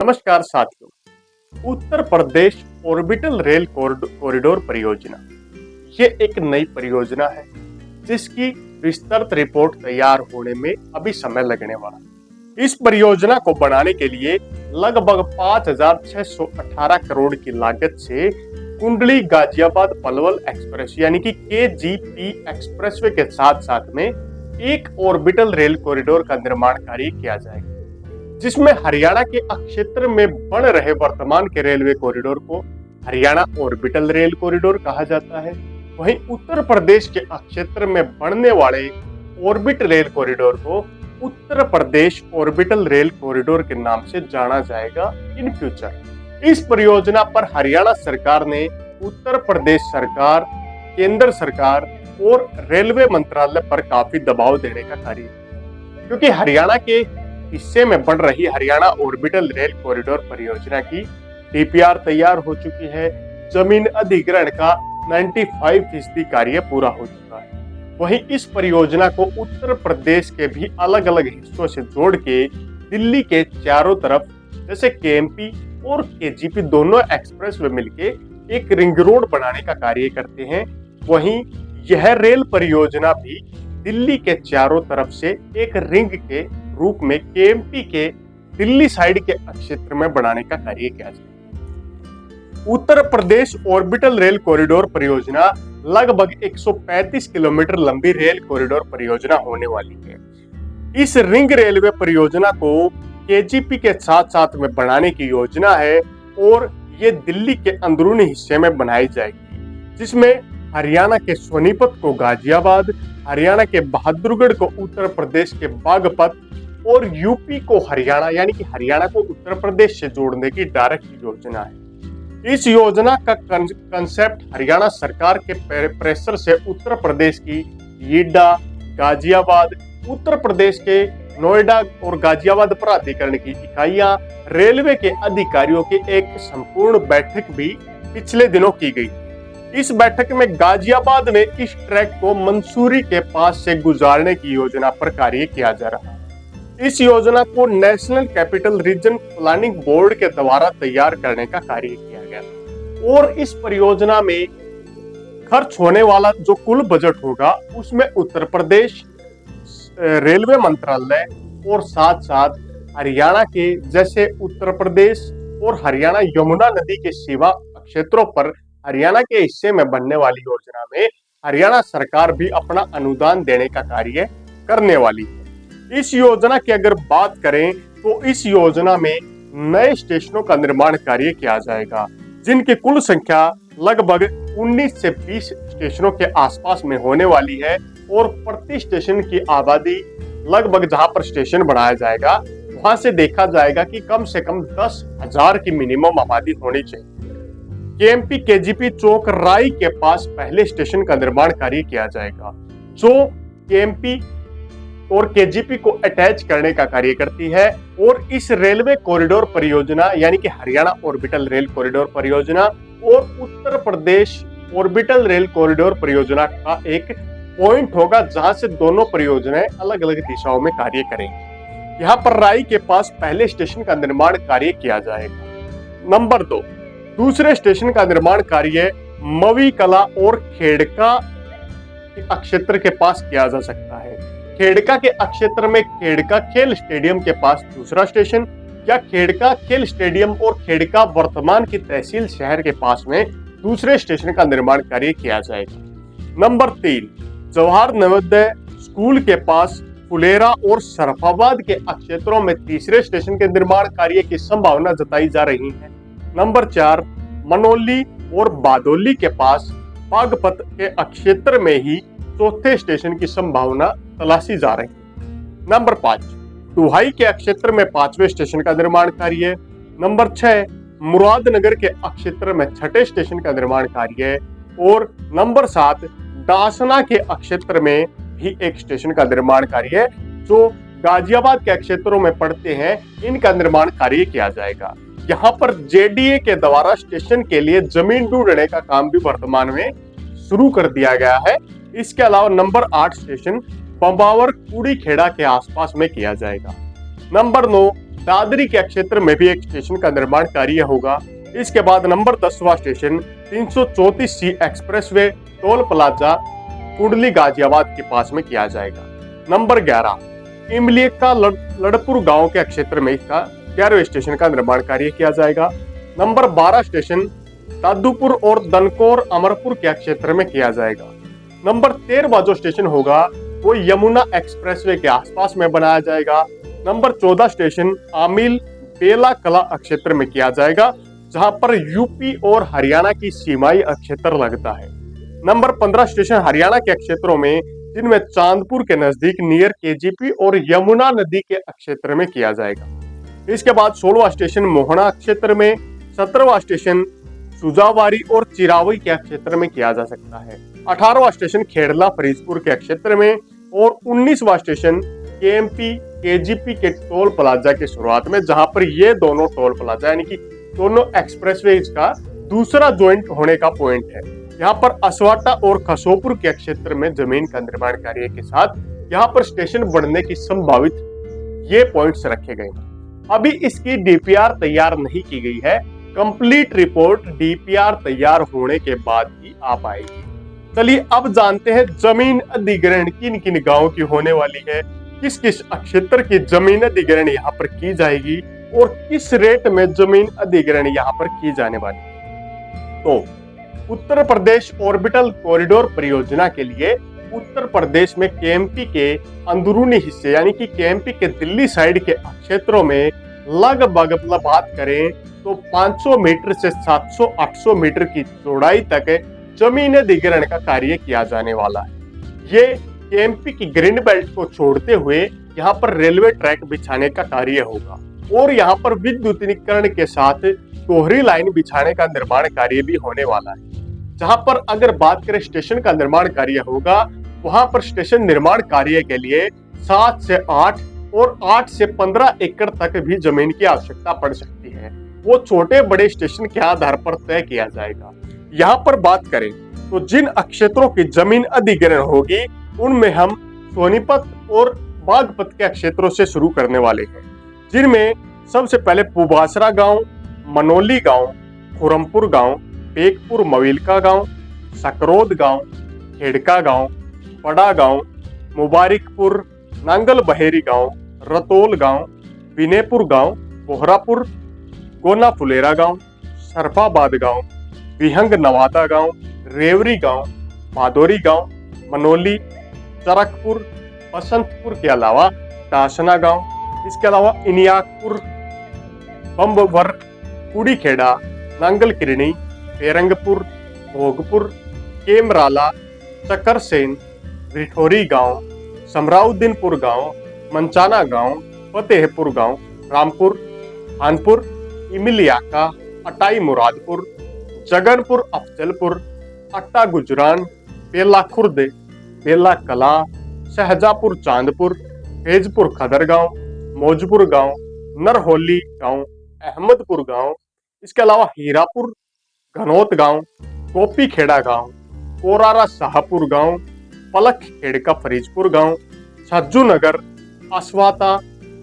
नमस्कार साथियों। Uttar Pradesh orbital rail corridor परियोजना ये एक नई परियोजना है जिसकी विस्तृत रिपोर्ट तैयार होने में अभी समय लगने वाला है। इस परियोजना को बनाने के लिए लगभग 5,618 करोड़ की लागत से कुंडली गाजियाबाद पलवल एक्सप्रेस यानी कि KGP एक्सप्रेसवे के साथ साथ में एक ऑर्बिटल रेल कॉरिडोर का निर्माण कार्य किया जाएगा, जिसमें हरियाणा के क्षेत्र में बन रहे वर्तमान के रेलवे कॉरिडोर को हरियाणा ऑर्बिटल रेल कॉरिडोर कहा जाता है। वहीं उत्तर प्रदेश के क्षेत्र में बनने वाले ऑर्बिट रेल कॉरिडोर को Uttar Pradesh orbital rail corridor के नाम से जाना जाएगा इन फ्यूचर। इस परियोजना पर हरियाणा सरकार ने उत्तर प्रदेश सरकार, केंद्र सरकार और रेलवे मंत्रालय पर काफी दबाव देने का कार्य किया, क्योंकि हरियाणा के हिस्से में बन रही हरियाणा ऑर्बिटल रेल कॉरिडोर परियोजना की DPR तैयार हो चुकी है। जमीन अधिग्रहण का 95% कार्य पूरा हो चुका है। वहीं इस परियोजना को उत्तर प्रदेश के भी अलग अलग हिस्सों से जोड़ के दिल्ली के चारों तरफ जैसे KMP और KGP दोनों एक्सप्रेस वे मिलके एक रिंग रोड बनाने का कार्य करते हैं। वहीं यह रेल परियोजना भी दिल्ली के चारों तरफ से एक रिंग के रूप में KMP के दिल्ली साइड के क्षेत्र में बनाने का कार्य किया जाए। Uttar Pradesh orbital rail corridor परियोजना लगभग 135 किलोमीटर लंबी रेल कॉरिडोर परियोजना होने वाली है। इस रिंग रेलवे परियोजना को KGP के साथ साथ में बनाने की योजना है और ये दिल्ली के अंदरूनी हिस्से में बनाई जाएगी, जिसमें हरियाणा के सोनीपत को गाजियाबाद, हरियाणा के बहादुरगढ़ को उत्तर प्रदेश के बागपत और यूपी को हरियाणा यानी कि हरियाणा को उत्तर प्रदेश से जोड़ने की डायरेक्ट योजना है। इस योजना का कंसेप्ट हरियाणा सरकार के प्रेशर से उत्तर प्रदेश की ईडा, गाजियाबाद, उत्तर प्रदेश के नोएडा और गाजियाबाद प्राधिकरण की इकाइयां, रेलवे के अधिकारियों की एक संपूर्ण बैठक भी पिछले दिनों की गई। इस बैठक में गाजियाबाद में इस ट्रैक को मंसूरी के पास से गुजारने की योजना पर कार्य किया जा रहा है। इस योजना को national capital region planning board के द्वारा तैयार करने का कार्य किया गया और इस परियोजना में खर्च होने वाला जो कुल बजट होगा उसमें उत्तर प्रदेश रेलवे मंत्रालय और साथ साथ हरियाणा के जैसे उत्तर प्रदेश और हरियाणा यमुना नदी के सीमा क्षेत्रों पर हरियाणा के हिस्से में बनने वाली योजना में हरियाणा सरकार भी अपना अनुदान देने का कार्य करने वाली है। इस योजना की अगर बात करें तो इस योजना में नए स्टेशनों का निर्माण कार्य किया जाएगा, जिनकी कुल संख्या लगभग 19 से 20 स्टेशनों के आसपास में होने वाली है और प्रति स्टेशन की आबादी लगभग जहां पर स्टेशन बनाया जाएगा वहां से देखा जाएगा कि कम से कम 10,000 की मिनिमम आबादी होनी चाहिए। KMP KGP चौक राई के पास पहले स्टेशन का निर्माण कार्य किया जाएगा, जो KMP और KGP को अटैच करने का कार्य करती है और इस रेलवे कॉरिडोर परियोजना यानी कि हरियाणा ऑर्बिटल रेल कॉरिडोर परियोजना और Uttar Pradesh orbital rail corridor परियोजना का एक पॉइंट होगा जहां से दोनों परियोजनाएं अलग अलग दिशाओं में कार्य करेंगी। यहाँ पर राई के पास पहले स्टेशन का निर्माण कार्य किया जाएगा। नंबर 2, दूसरे स्टेशन का निर्माण कार्य मवी कला और खेड़का क्षेत्र के पास किया जा सकता है। खेड़का के क्षेत्र में खेड़का खेल स्टेडियम के पास दूसरा स्टेशन या खेड़का खेल स्टेडियम और खेड़का वर्तमान की तहसील शहर के पास में दूसरे स्टेशन का निर्माण कार्य किया जाएगा। नंबर 3, जवाहर नवोदय स्कूल के पास फुलेरा और सरफाबाद के क्षेत्रों में तीसरे स्टेशन के निर्माण कार्य की संभावना जताई जा रही है। नंबर 4, मनोली और बादोली के पास बागपत के क्षेत्र में ही चौथे स्टेशन की संभावना तलाशी जा रही है। नंबर 5, दुहाई के क्षेत्र में 5वें स्टेशन का निर्माण कार्य। नंबर 6, मुरादनगर के क्षेत्र में 6ठे स्टेशन का निर्माण कार्य और नंबर 7, दासना के क्षेत्र में भी एक स्टेशन का निर्माण कार्य जो गाजियाबाद के क्षेत्रों में पड़ते हैं, इनका निर्माण कार्य किया जाएगा। यहाँ पर JDA के द्वारा स्टेशन के लिए जमीन ढूंढने का काम भी वर्तमान में शुरू कर दिया गया है। इसके अलावा नंबर 8 स्टेशन बम्बावर कुड़ी खेड़ा के आसपास में किया जाएगा। नंबर 9, दादरी के क्षेत्र में भी एक स्टेशन का निर्माण कार्य होगा। इसके बाद नंबर 10वां station 334C expressway toll plaza Kundli Ghaziabad के पास में किया जाएगा। नंबर 11, इमली का लड़पुर गांव के क्षेत्र में इसका 11वें स्टेशन का निर्माण कार्य किया जाएगा। नंबर 12 स्टेशन दादूपुर और दनकोर अमरपुर के क्षेत्र में किया जाएगा। नंबर 13वां जो स्टेशन होगा वो यमुना एक्सप्रेसवे के आसपास में बनाया जाएगा। नंबर 14 स्टेशन आमिल बेला कला क्षेत्र में किया जाएगा, जहां पर यूपी और हरियाणा की सीमाई क्षेत्र लगता है। नंबर 15 स्टेशन हरियाणा के क्षेत्रों में, जिनमें चांदपुर के नजदीक नियर केजीपी और यमुना नदी के क्षेत्र में किया जाएगा। इसके बाद 16वां स्टेशन मोहना क्षेत्र में, 17वां स्टेशन सुजावारी और चिरावई के क्षेत्र में किया जा सकता है, 18वां स्टेशन खेड़ला फरीदपुर के क्षेत्र में और 19वां स्टेशन केएमपी केजीपी के टोल प्लाजा के शुरुआत में, जहां पर ये दोनों टोल प्लाजा यानी कि दोनों एक्सप्रेसवेज का दूसरा ज्वाइंट होने का पॉइंट है। यहाँ पर असवाटा और खसोपुर के क्षेत्र में जमीन का निर्माण कार्य के साथ यहाँ पर स्टेशन बनने की संभावित ये पॉइंट्स रखे गए हैं। अभी इसकी डीपीआर तैयार नहीं की गई है, कंप्लीट रिपोर्ट डीपीआर तैयार होने के बाद ही आ पाएगी। चलिए अब जानते हैं जमीन अधिग्रहण किन किन गांवों की होने वाली है, किस किस क्षेत्र की जमीन अधिग्रहण यहाँ पर की जाएगी और किस रेट में जमीन अधिग्रहण यहाँ पर की जाने वाली है। तो उत्तर प्रदेश ऑर्बिटल कॉरिडोर परियोजना के लिए उत्तर प्रदेश में केएमपी के अंदरूनी हिस्से यानी कि केएमपी के दिल्ली साइड के क्षेत्रों में लगभग बात करें तो 500 मीटर से 700-800 मीटर की चौड़ाई तक जमीन अधिग्रहण का कार्य किया जाने वाला है। ये केएमपी की ग्रीन बेल्ट को छोड़ते हुए यहाँ पर रेलवे ट्रैक बिछाने का कार्य होगा और यहाँ पर विद्युतीकरण के साथ दोहरी लाइन बिछाने का निर्माण कार्य भी होने वाला है। जहां पर अगर बात करें स्टेशन का निर्माण कार्य होगा, वहां पर स्टेशन निर्माण कार्य के लिए 7 से 8 और 8 से 15 एकड़ तक भी जमीन की आवश्यकता पड़ सकती है। वो छोटे बड़े स्टेशन के आधार पर तय किया जाएगा। यहाँ पर बात करें तो जिन क्षेत्रों की जमीन अधिग्रहण होगी उनमें हम सोनीपत और बागपत के क्षेत्रों से शुरू करने वाले हैं, जिनमें सबसे पहले पुबासरा गांव, मनोली गांव, खुरमपुर गांव, पेकपुर मविलका गांव, सकरोद गांव, खेड़का गांव, बड़ा गांव, मुबारिकपुर, नांगल बहेरी गांव, रतोल गांव, विनेपुर गांव, बोहरापुर, गोना फुलेरा गांव, सरफाबाद गांव, विहंग नवादा गांव, रेवरी गांव, भादोरी गांव, मनोली, चरकपुर, बसंतपुर के अलावा टासना गांव, इसके अलावा इनियाकपुर, बम्बवर, कुड़ीखेड़ा, नांगल किरणी, पेरंगपुर, भोगपुर, केमराला, चकरसेन, रिठोरी गांव, समराउद्दीनपुर गांव, मंचाना गांव, फतेहपुर गांव, रामपुर, खानपुर, इमिलियाका, अटाई मुरादपुर, जगनपुर अफजलपुर, अट्टा गुजरान, बेला खुर्द, बेला कला, शहजापुर चांदपुर, फैजपुर खदर गांव, मौजपुर गांव, नरहोली गांव, अहमदपुर गांव, इसके अलावा हीरापुर, घनौत गांव, गोपीखेड़ा गांव, कोरारा शाहपुर गांव, पलख खेड़का फरीजपुर गांव, छज्जू नगर, असवाता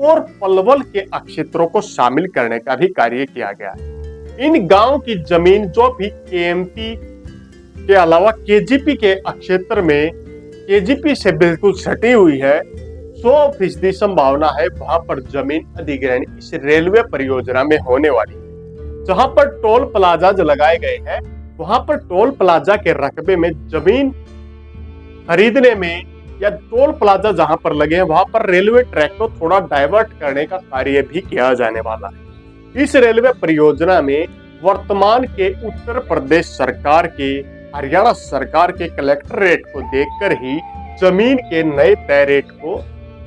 और पलवल के क्षेत्रों को शामिल करने का भी कार्य किया गया है। इन गांव की जमीन जो भी केएमपी के अलावा केजीपी के क्षेत्र में केजीपी से बिल्कुल सटी हुई है, 100% संभावना है वहां पर जमीन अधिग्रहण इस रेलवे परियोजना में होने वाली है। जहां पर टोल प्लाजा जो लगाए गए हैं, वहां पर टोल प्लाजा के रकबे में जमीन खरीदने में या टोल प्लाजा जहां पर लगे हैं वहां पर रेलवे ट्रैक को थोड़ा डाइवर्ट करने का कार्य भी किया जाने वाला है। इस रेलवे परियोजना में वर्तमान के उत्तर प्रदेश सरकार के, हरियाणा सरकार के कलेक्टर रेट को देखकर ही जमीन के नए तय रेट को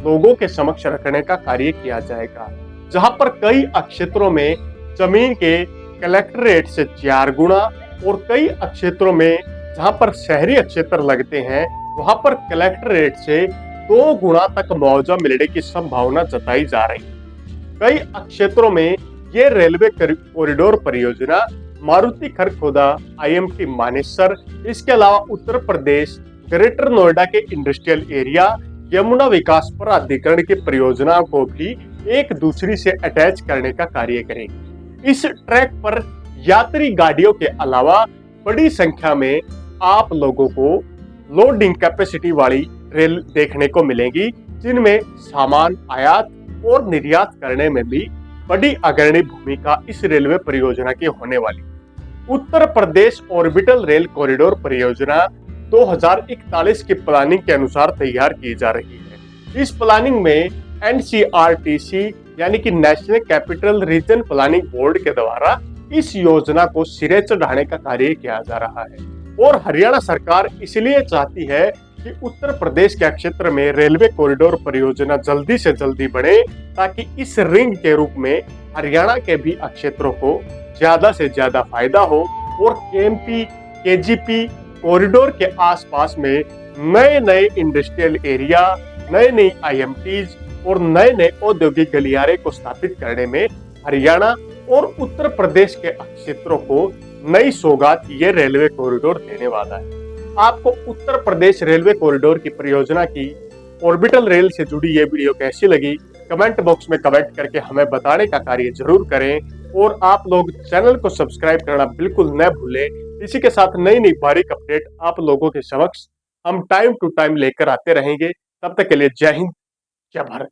लोगों के समक्ष रखने का कार्य किया जाएगा। जहां पर कई क्षेत्रों में जमीन के कलेक्टर रेट से 4 गुना और कई क्षेत्रों में जहां पर शहरी क्षेत्र लगते हैं वहां पर कलेक्टर रेट से 2 गुना तक मुआवजा मिलने की संभावना जताई जा रही है। कई क्षेत्रों में ये रेलवे कॉरिडोर परियोजना मारुति खरखोदा, आईएमटी मानेसर, इसके अलावा उत्तर प्रदेश ग्रेटर नोएडा के इंडस्ट्रियल एरिया, यमुना विकास प्राधिकरण की परियोजना को भी एक दूसरे से अटैच करने का कार्य करेगी। इस ट्रैक पर यात्री गाड़ियों के अलावा बड़ी संख्या में आप लोगों को लोडिंग कैपेसिटी वाली रेल देखने को मिलेंगी, जिनमें सामान आयात और निर्यात करने में भी बड़ी अग्रणी भूमिका इस रेलवे परियोजना की होने वाली। Uttar Pradesh orbital rail corridor परियोजना 2041 की प्लानिंग के अनुसार तैयार की जा रही है। इस प्लानिंग में NCRTC यानी कि national capital region planning board के द्वारा इस योजना को सिरे चढ़ाने का कार्य किया जा रहा है और हरियाणा सरकार इसलिए चाहती है कि उत्तर प्रदेश के क्षेत्र में रेलवे कॉरिडोर परियोजना जल्दी से जल्दी बढ़े, ताकि इस रिंग के रूप में हरियाणा के भी क्षेत्रों को ज्यादा से ज्यादा फायदा हो और KMP KGP कॉरिडोर के आसपास में नए नए इंडस्ट्रियल एरिया, नए नए IMTs और नए नए औद्योगिक गलियारे को स्थापित करने में हरियाणा और उत्तर प्रदेश के क्षेत्रों को नई सौगात ये रेलवे कॉरिडोर देने वाला है। आपको उत्तर प्रदेश रेलवे कॉरिडोर की परियोजना की ऑर्बिटल रेल से जुड़ी ये वीडियो कैसी लगी, कमेंट बॉक्स में कमेंट करके हमें बताने का कार्य जरूर करें और आप लोग चैनल को सब्सक्राइब करना बिल्कुल न भूलें। इसी के साथ नई नई बारीक अपडेट आप लोगों के समक्ष हम टाइम टू टाइम लेकर आते रहेंगे। तब तक के लिए जय हिंद, जय भारत।